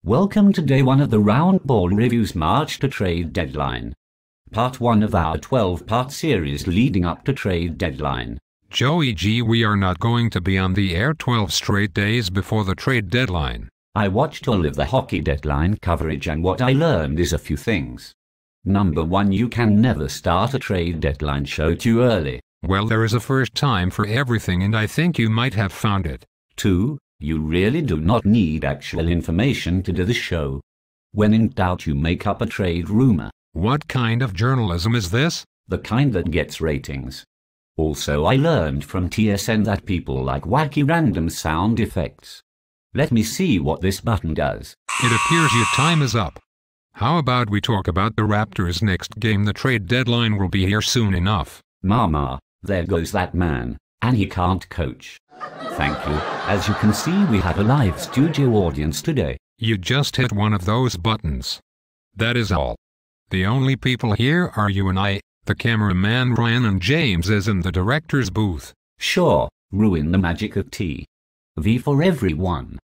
Welcome to day 1 of the Roundball Review's March to Trade Deadline. Part 1 of our 12-part series leading up to trade deadline. Joey G, we are not going to be on the air 12 straight days before the trade deadline. I watched all of the hockey deadline coverage and what I learned is a few things. Number 1, you can never start a trade deadline show too early. Well, there is a first time for everything and I think you might have found it. 2, you really do not need actual information to do the show. When in doubt, you make up a trade rumor. What kind of journalism is this? The kind that gets ratings. Also, I learned from TSN that people like wacky random sound effects. Let me see what this button does. It appears your time is up. How about we talk about the Raptors' next game? The trade deadline will be here soon enough. Mama, there goes that man, and he can't coach. Thank you. As you can see, we have a live studio audience today. You just hit one of those buttons. That is all. The only people here are you and I. The cameraman Ryan and James is in the director's booth. Sure, ruin the magic of TV for everyone.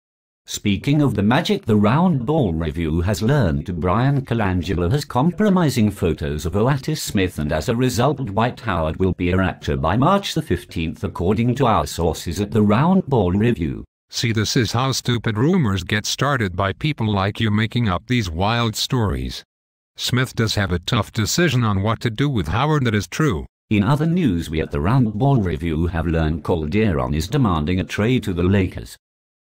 Speaking of the magic, the Roundball Review has learned to Brian Colangelo has compromising photos of Otis Smith, and as a result Dwight Howard will be a actor by March the 15th according to our sources at the Roundball Review. See, this is how stupid rumors get started by people like you making up these wild stories. Smith does have a tough decision on what to do with Howard, that is true. In other news, we at the Roundball Review have learned Calderon is demanding a trade to the Lakers.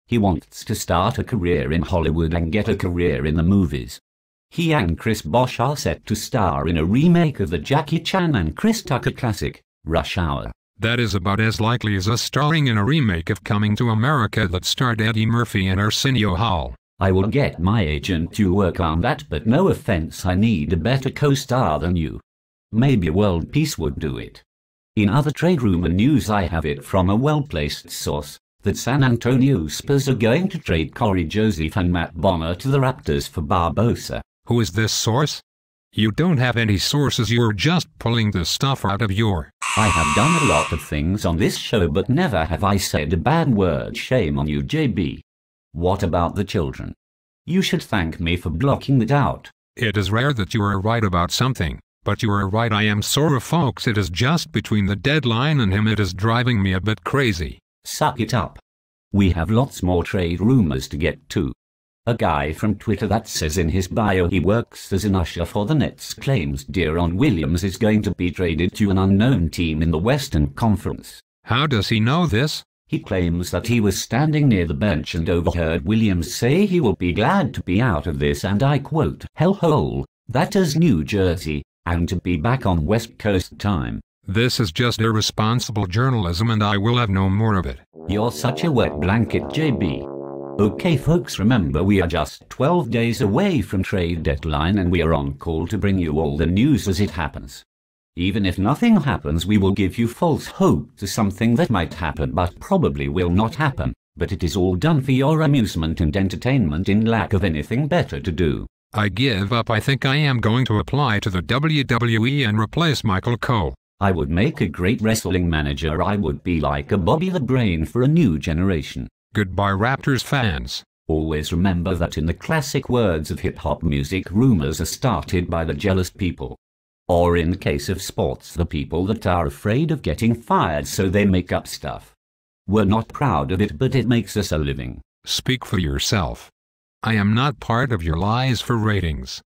He wants to start a career in Hollywood and get a career in the movies. He and Chris Bosh are set to star in a remake of the Jackie Chan and Chris Tucker classic, Rush Hour. That is about as likely as us starring in a remake of Coming to America that starred Eddie Murphy and Arsenio Hall. I will get my agent to work on that, but no offense, I need a better co-star than you. Maybe World Peace would do it. In other trade rumor news, I have it from a well-placed source that San Antonio Spurs are going to trade Corey Joseph and Matt Bonner to the Raptors for Barbosa. Who is this source? You don't have any sources, you're just pulling the stuff out of your... I have done a lot of things on this show, but never have I said a bad word. Shame on you, JB. What about the children? You should thank me for blocking that out. It is rare that you are right about something, but you are right. I am sorry folks, it is just between the deadline and him, it is driving me a bit crazy. Suck it up. We have lots more trade rumors to get to. A guy from Twitter that says in his bio he works as an usher for the Nets claims De'Aaron Williams is going to be traded to an unknown team in the Western Conference. How does he know this? He claims that he was standing near the bench and overheard Williams say he will be glad to be out of this, and I quote, "hellhole, that is New Jersey, and to be back on West Coast time." This is just irresponsible journalism and I will have no more of it. You're such a wet blanket, JB. Okay folks, remember we are just 12 days away from trade deadline and we are on call to bring you all the news as it happens. Even if nothing happens, we will give you false hope to something that might happen but probably will not happen, but it is all done for your amusement and entertainment in lack of anything better to do. I give up. I think I am going to apply to the WWE and replace Michael Cole. I would make a great wrestling manager. I would be like a Bobby the Brain for a new generation. Goodbye Raptors fans. Always remember that in the classic words of hip-hop music, rumors are started by the jealous people. Or in case of sports, the people that are afraid of getting fired, so they make up stuff. We're not proud of it, but it makes us a living. Speak for yourself. I am not part of your lies for ratings.